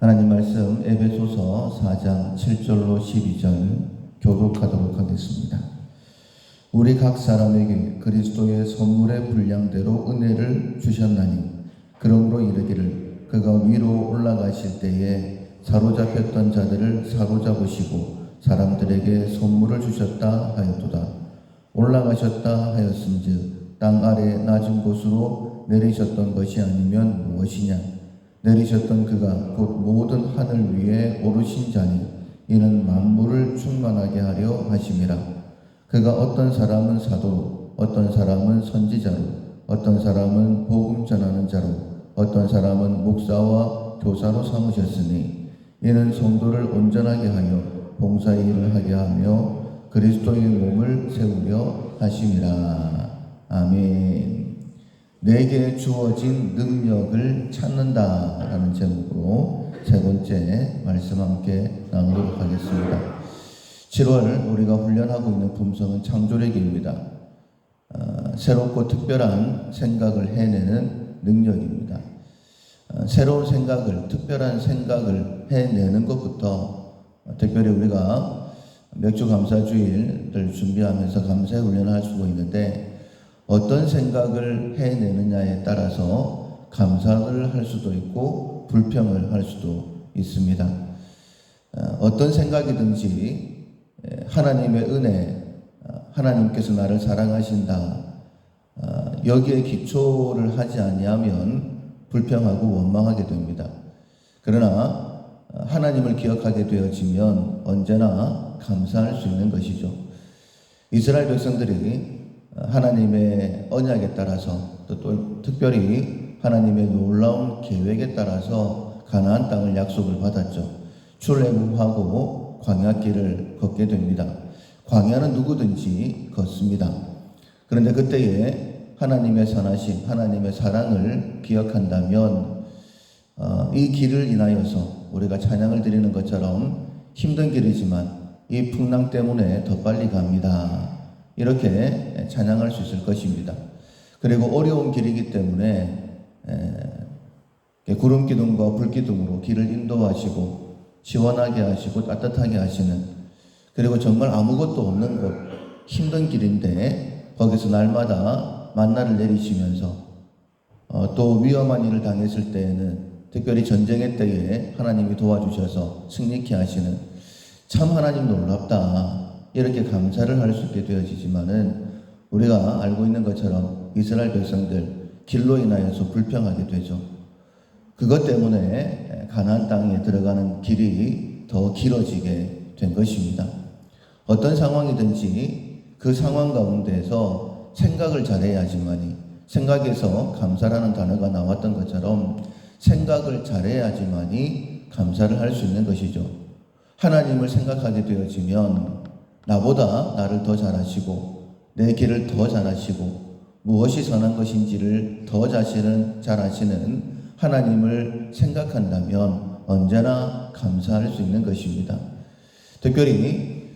하나님 말씀 에베소서 4장 7절로 12절 교독하도록 하겠습니다. 우리 각 사람에게 그리스도의 선물의 분량대로 은혜를 주셨나니 그러므로 이르기를 그가 위로 올라가실 때에 사로잡혔던 자들을 사로잡으시고 사람들에게 선물을 주셨다 하였도다. 올라가셨다 하였은즉 땅 아래 낮은 곳으로 내리셨던 것이 아니면 무엇이냐. 내리셨던 그가 곧 모든 하늘 위에 오르신 자니 이는 만물을 충만하게 하려 하심이라. 그가 어떤 사람은 사도로, 어떤 사람은 선지자로, 어떤 사람은 복음 전하는 자로, 어떤 사람은 목사와 교사로 삼으셨으니 이는 성도를 온전하게 하여 봉사의 일을 하게 하며 그리스도의 몸을 세우려 하심이라. 아멘. 내게 주어진 능력을 찾는다 라는 제목으로 세 번째 말씀 함께 나누도록 하겠습니다. 7월 우리가 훈련하고 있는 품성은 창조력입니다. 새롭고 특별한 생각을 해내는 능력입니다. 새로운 생각을, 특별한 생각을 해내는 것부터 특별히 우리가 맥주 감사주일을 준비하면서 감사의 훈련을 할 수가 있는데 어떤 생각을 해내느냐에 따라서 감사를 할 수도 있고 불평을 할 수도 있습니다. 어떤 생각이든지 하나님의 은혜, 하나님께서 나를 사랑하신다, 여기에 기초를 하지 아니하면 불평하고 원망하게 됩니다. 그러나 하나님을 기억하게 되어지면 언제나 감사할 수 있는 것이죠. 이스라엘 백성들이 하나님의 언약에 따라서 또 특별히 하나님의 놀라운 계획에 따라서 가나안 땅을 약속을 받았죠. 출애굽하고 광야길을 걷게 됩니다. 광야는 누구든지 걷습니다. 그런데 그때에 하나님의 선하심, 하나님의 사랑을 기억한다면 이 길을 인하여서 우리가 찬양을 드리는 것처럼 힘든 길이지만 이 풍랑 때문에 더 빨리 갑니다. 이렇게 찬양할 수 있을 것입니다. 그리고 어려운 길이기 때문에 구름 기둥과 불 기둥으로 길을 인도하시고 시원하게 하시고 따뜻하게 하시는, 그리고 정말 아무것도 없는 곳, 힘든 길인데 거기서 날마다 만나를 내리시면서 또 위험한 일을 당했을 때에는 특별히 전쟁의 때에 하나님이 도와주셔서 승리케 하시는, 참 하나님 놀랍다 이렇게 감사를 할 수 있게 되어지지만은 우리가 알고 있는 것처럼 이스라엘 백성들 길로 인하여서 불평하게 되죠. 그것 때문에 가나안 땅에 들어가는 길이 더 길어지게 된 것입니다. 어떤 상황이든지 그 상황 가운데에서 생각을 잘해야지만이, 생각에서 감사라는 단어가 나왔던 것처럼 생각을 잘해야지만이 감사를 할 수 있는 것이죠. 하나님을 생각하게 되어지면 나보다 나를 더 잘하시고 내 길을 더 잘하시고 무엇이 선한 것인지를 더 잘 아시는 하나님을 생각한다면 언제나 감사할 수 있는 것입니다. 특별히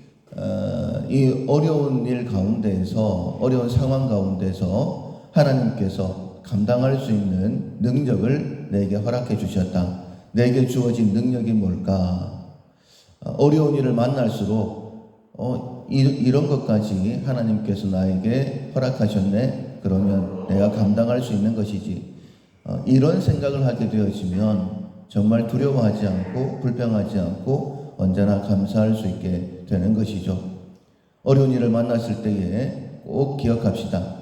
이 어려운 일 가운데에서, 어려운 상황 가운데서 하나님께서 감당할 수 있는 능력을 내게 허락해 주셨다. 내게 주어진 능력이 뭘까? 어려운 일을 만날수록 이런 것까지 하나님께서 나에게 허락하셨네? 그러면 내가 감당할 수 있는 것이지. 이런 생각을 하게 되어지면 정말 두려워하지 않고 불평하지 않고 언제나 감사할 수 있게 되는 것이죠. 어려운 일을 만났을 때에 꼭 기억합시다.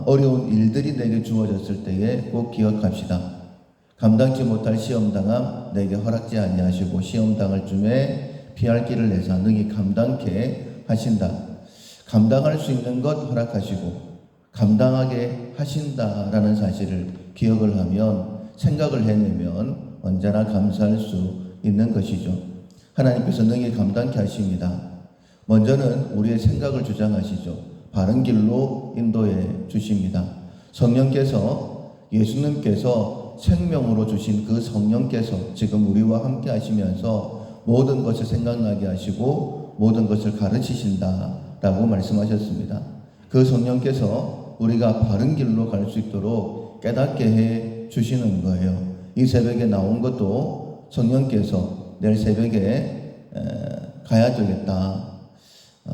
어려운 일들이 내게 주어졌을 때에 꼭 기억합시다. 감당치 못할 시험당함 내게 허락지 아니하시고 시험당할 쯤에 피할 길을 내사 능히 감당케 하신다. 감당할 수 있는 것 허락하시고 감당하게 하신다라는 사실을 기억을 하면, 생각을 해내면 언제나 감사할 수 있는 것이죠. 하나님께서 능히 감당케 하십니다. 먼저는 우리의 생각을 주장하시죠. 바른 길로 인도해 주십니다. 성령께서, 예수님께서 생명으로 주신 그 성령께서 지금 우리와 함께 하시면서 모든 것을 생각나게 하시고 모든 것을 가르치신다라고 말씀하셨습니다. 그 성령께서 우리가 바른 길로 갈 수 있도록 깨닫게 해 주시는 거예요. 이 새벽에 나온 것도 성령께서 내일 새벽에 가야 되겠다.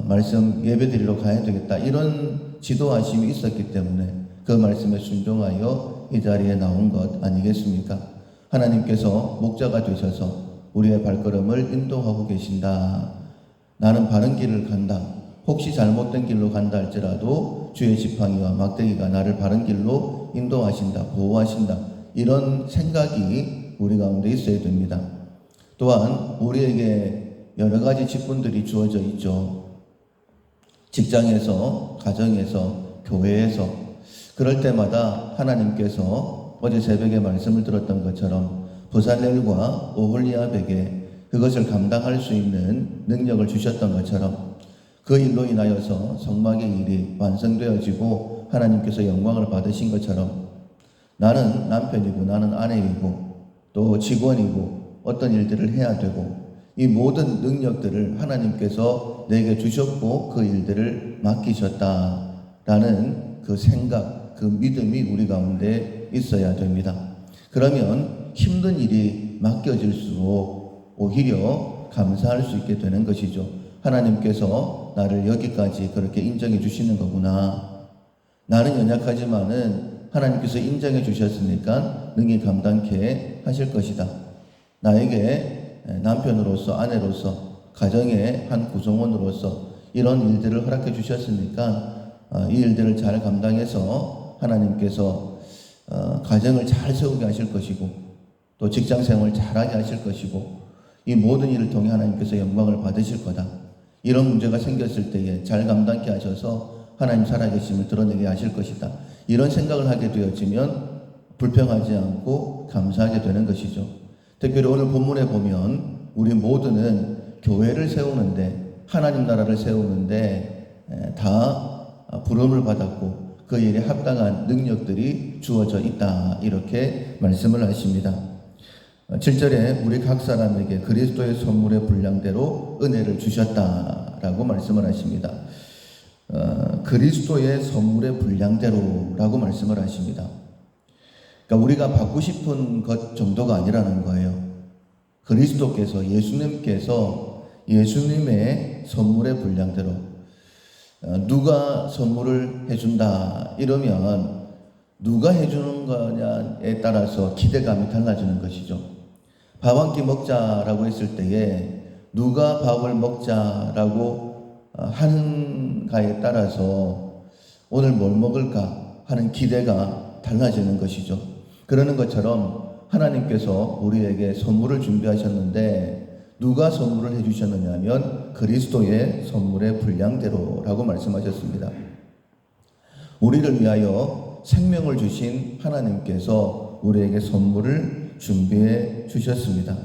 말씀 예배드리러 가야 되겠다. 이런 지도하심이 있었기 때문에 그 말씀에 순종하여 이 자리에 나온 것 아니겠습니까? 하나님께서 목자가 되셔서 우리의 발걸음을 인도하고 계신다. 나는 바른 길을 간다. 혹시 잘못된 길로 간다 할지라도 주의 지팡이와 막대기가 나를 바른 길로 인도하신다. 보호하신다. 이런 생각이 우리 가운데 있어야 됩니다. 또한 우리에게 여러 가지 직분들이 주어져 있죠. 직장에서, 가정에서, 교회에서 그럴 때마다 하나님께서 어제 새벽에 말씀을 들었던 것처럼 부살렐과 오홀리압에게 그것을 감당할 수 있는 능력을 주셨던 것처럼 그 일로 인하여서 성막의 일이 완성되어지고 하나님께서 영광을 받으신 것처럼 나는 남편이고 나는 아내이고 또 직원이고 어떤 일들을 해야 되고 이 모든 능력들을 하나님께서 내게 주셨고 그 일들을 맡기셨다라는 그 생각, 그 믿음이 우리 가운데 있어야 됩니다. 그러면 힘든 일이 맡겨질수록 오히려 감사할 수 있게 되는 것이죠. 하나님께서 나를 여기까지 그렇게 인정해 주시는 거구나. 나는 연약하지만은 하나님께서 인정해 주셨으니까 능히 감당케 하실 것이다. 나에게 남편으로서 아내로서 가정의 한 구성원으로서 이런 일들을 허락해 주셨으니까 이 일들을 잘 감당해서 하나님께서 가정을 잘 세우게 하실 것이고 또 직장생활을 잘하게 하실 것이고 이 모든 일을 통해 하나님께서 영광을 받으실 거다. 이런 문제가 생겼을 때에 잘 감당케 하셔서 하나님 살아계심을 드러내게 하실 것이다. 이런 생각을 하게 되어지면 불평하지 않고 감사하게 되는 것이죠. 특별히 오늘 본문에 보면 우리 모두는 교회를 세우는데 하나님 나라를 세우는데 다 부름을 받았고 그 일에 합당한 능력들이 주어져 있다. 이렇게 말씀을 하십니다. 7절에 우리 각 사람에게 그리스도의 선물의 분량대로 은혜를 주셨다라고 말씀을 하십니다. 그리스도의 선물의 분량대로라고 말씀을 하십니다. 그러니까 우리가 받고 싶은 것 정도가 아니라는 거예요. 그리스도께서 예수님께서 예수님의 선물의 분량대로 누가 선물을 해준다 이러면 누가 해주는 거냐에 따라서 기대감이 달라지는 것이죠. 밥 한 끼 먹자라고 했을 때에 누가 밥을 먹자라고 하는가에 따라서 오늘 뭘 먹을까 하는 기대가 달라지는 것이죠. 그러는 것처럼 하나님께서 우리에게 선물을 준비하셨는데 누가 선물을 해주셨느냐 하면 그리스도의 선물의 분량대로라고 말씀하셨습니다. 우리를 위하여 생명을 주신 하나님께서 우리에게 선물을 준비해 주셨습니다.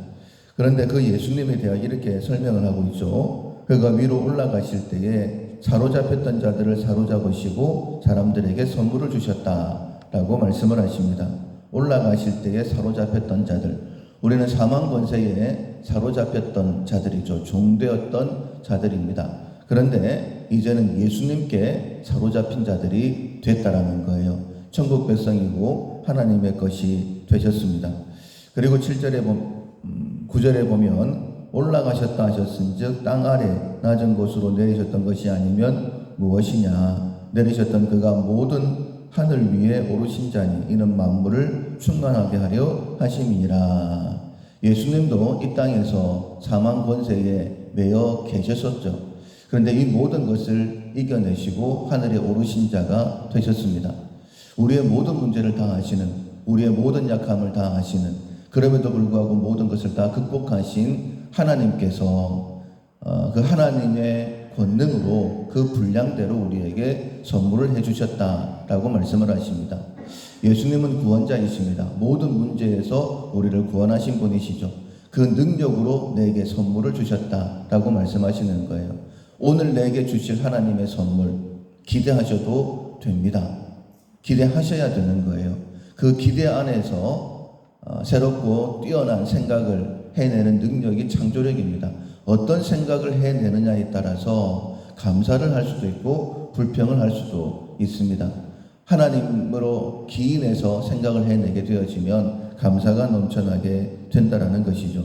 그런데 그 예수님에 대해 이렇게 설명을 하고 있죠. 그가 위로 올라가실 때에 사로잡혔던 자들을 사로잡으시고 사람들에게 선물을 주셨다라고 말씀을 하십니다. 올라가실 때에 사로잡혔던 자들, 우리는 사망 권세에 사로잡혔던 자들이죠. 종되었던 자들입니다. 그런데 이제는 예수님께 사로잡힌 자들이 됐다라는 거예요. 천국 백성이고 하나님의 것이 되셨습니다. 그리고 9절에 보면 올라가셨다 하셨은즉 땅 아래 낮은 곳으로 내리셨던 것이 아니면 무엇이냐. 내리셨던 그가 모든 하늘 위에 오르신 자니 이는 만물을 충만하게 하려 하심이니라. 예수님도 이 땅에서 사망 권세에 매여 계셨었죠. 그런데 이 모든 것을 이겨내시고 하늘에 오르신 자가 되셨습니다. 우리의 모든 문제를 다 아시는, 우리의 모든 약함을 다 아시는, 그럼에도 불구하고 모든 것을 다 극복하신 하나님께서 그 하나님의 권능으로 그 분량대로 우리에게 선물을 해주셨다라고 말씀을 하십니다. 예수님은 구원자이십니다. 모든 문제에서 우리를 구원하신 분이시죠. 그 능력으로 내게 선물을 주셨다라고 말씀하시는 거예요. 오늘 내게 주실 하나님의 선물 기대하셔도 됩니다. 기대하셔야 되는 거예요. 그 기대 안에서 새롭고 뛰어난 생각을 해내는 능력이 창조력입니다. 어떤 생각을 해내느냐에 따라서 감사를 할 수도 있고 불평을 할 수도 있습니다. 하나님으로 기인해서 생각을 해내게 되어지면 감사가 넘쳐나게 된다라는 것이죠.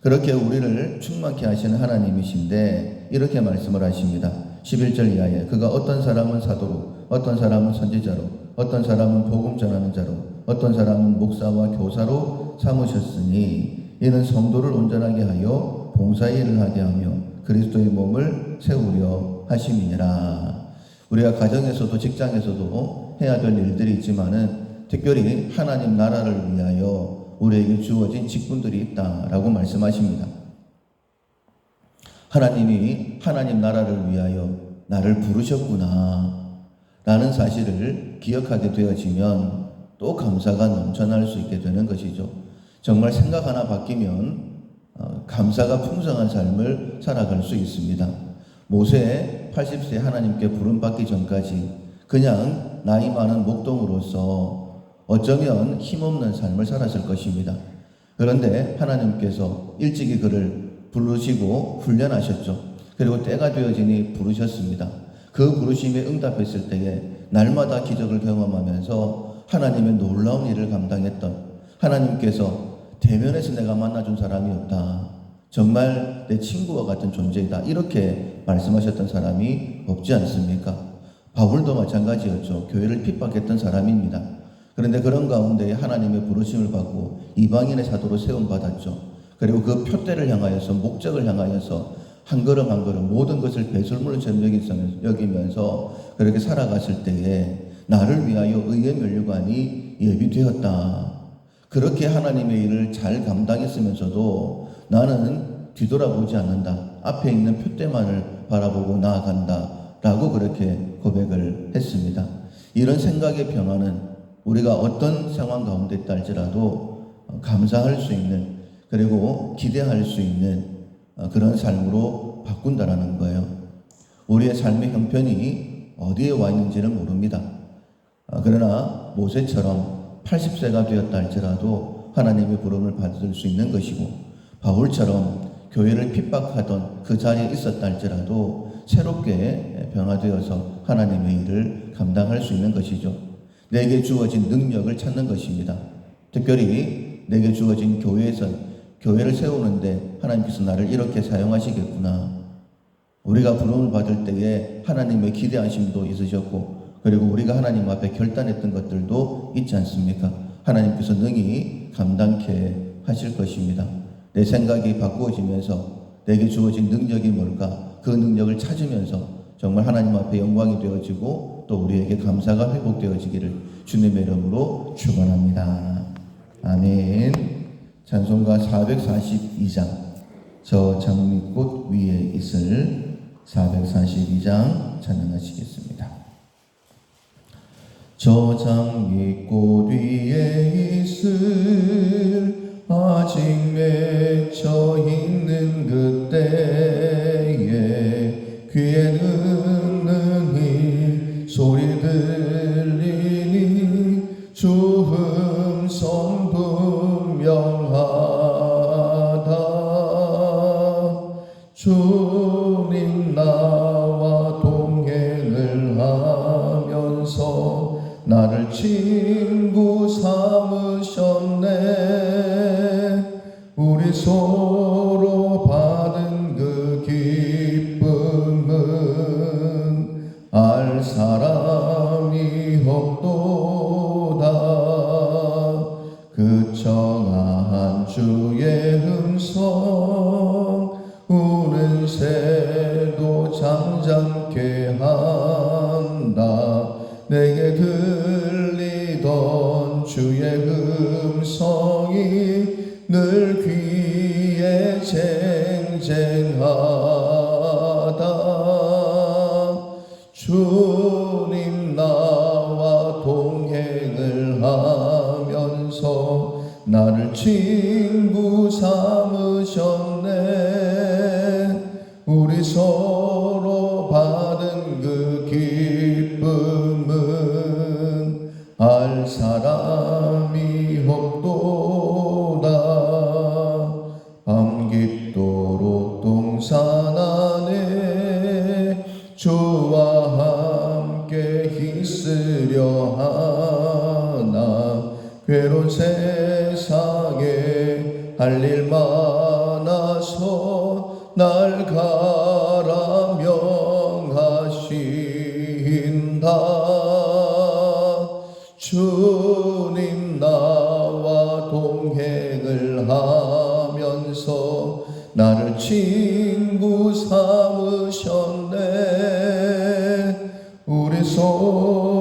그렇게 우리를 충만케 하시는 하나님이신데 이렇게 말씀을 하십니다. 11절 이하에 그가 어떤 사람은 사도로, 어떤 사람은 선지자로, 어떤 사람은 복음 전하는 자로, 어떤 사람은 목사와 교사로 삼으셨으니 이는 성도를 온전하게 하여 봉사의 일을 하게 하며 그리스도의 몸을 세우려 하심이니라. 우리가 가정에서도 직장에서도 해야 될 일들이 있지만은 특별히 하나님 나라를 위하여 우리에게 주어진 직분들이 있다라고 말씀하십니다. 하나님이 하나님 나라를 위하여 나를 부르셨구나 라는 사실을 기억하게 되어지면 또 감사가 넘쳐날 수 있게 되는 것이죠. 정말 생각 하나 바뀌면 감사가 풍성한 삶을 살아갈 수 있습니다. 모세 80세 하나님께 부름받기 전까지 그냥 나이 많은 목동으로서 어쩌면 힘없는 삶을 살았을 것입니다. 그런데 하나님께서 일찍이 그를 부르시고 훈련하셨죠. 그리고 때가 되어지니 부르셨습니다. 그 부르심에 응답했을 때에 날마다 기적을 경험하면서 하나님의 놀라운 일을 감당했던, 하나님께서 대면에서 내가 만나준 사람이 없다, 정말 내 친구와 같은 존재이다, 이렇게 말씀하셨던 사람이 없지 않습니까? 바울도 마찬가지였죠. 교회를 핍박했던 사람입니다. 그런데 그런 가운데 하나님의 부르심을 받고 이방인의 사도로 세움받았죠. 그리고 그 표대를 향하여서, 목적을 향하여서 한 걸음 한 걸음 모든 것을 배설물처럼 여기면서 그렇게 살아갔을 때에 나를 위하여 의의 면류관이 예비되었다. 그렇게 하나님의 일을 잘 감당했으면서도 나는 뒤돌아보지 않는다, 앞에 있는 표대만을 바라보고 나아간다 라고 그렇게 고백을 했습니다. 이런 생각의 변화는 우리가 어떤 상황 가운데 있다 할지라도 감사할 수 있는, 그리고 기대할 수 있는 그런 삶으로 바꾼다라는 거예요. 우리의 삶의 형편이 어디에 와 있는지는 모릅니다. 그러나 모세처럼 80세가 되었다 할지라도 하나님의 부름을 받을 수 있는 것이고, 바울처럼 교회를 핍박하던 그 자리에 있었다 할지라도 새롭게 변화되어서 하나님의 일을 감당할 수 있는 것이죠. 내게 주어진 능력을 찾는 것입니다. 특별히 내게 주어진 교회를 세우는데 하나님께서 나를 이렇게 사용하시겠구나. 우리가 부름을 받을 때에 하나님의 기대하심도 있으셨고, 그리고 우리가 하나님 앞에 결단했던 것들도 있지 않습니까? 하나님께서 능히 감당케 하실 것입니다. 내 생각이 바꾸어지면서 내게 주어진 능력이 뭘까? 그 능력을 찾으면서 정말 하나님 앞에 영광이 되어지고 또 우리에게 감사가 회복되어지기를 주님의 이름으로 축원합니다. 아멘. 찬송가 442장, 저 장미꽃 위에 있을 442장 찬양하시겠습니다. 저 장미꽃 위에 있을 아직 맺혀 있는 그때에 귀에 듣는 이 소리 들리니 주 음성 분명하다. 주님 나와 동행을 하면서 나를 친구 삼으셨네. 우리 서로 받은 그 기쁨은 알 사람이 없도다. 그 청아한 주의 음성 우는 새도 잠잠케 한다. 내게 들리던 주의 음성이 늘 귀에 쟁쟁하다. 주님 나와 동행을 하면서 나를 친구 삼으셨네. 우리 서로 받은 그 기쁨은 알 사람이 없도다. 밤 깊도록 동산 안에 주와 함께 있으려 하나. 괴로운 세상 할 일 많아서 날 가라 명하신다. 주님 나와 동행을 하면서 나를 친구 삼으셨네. 우리 손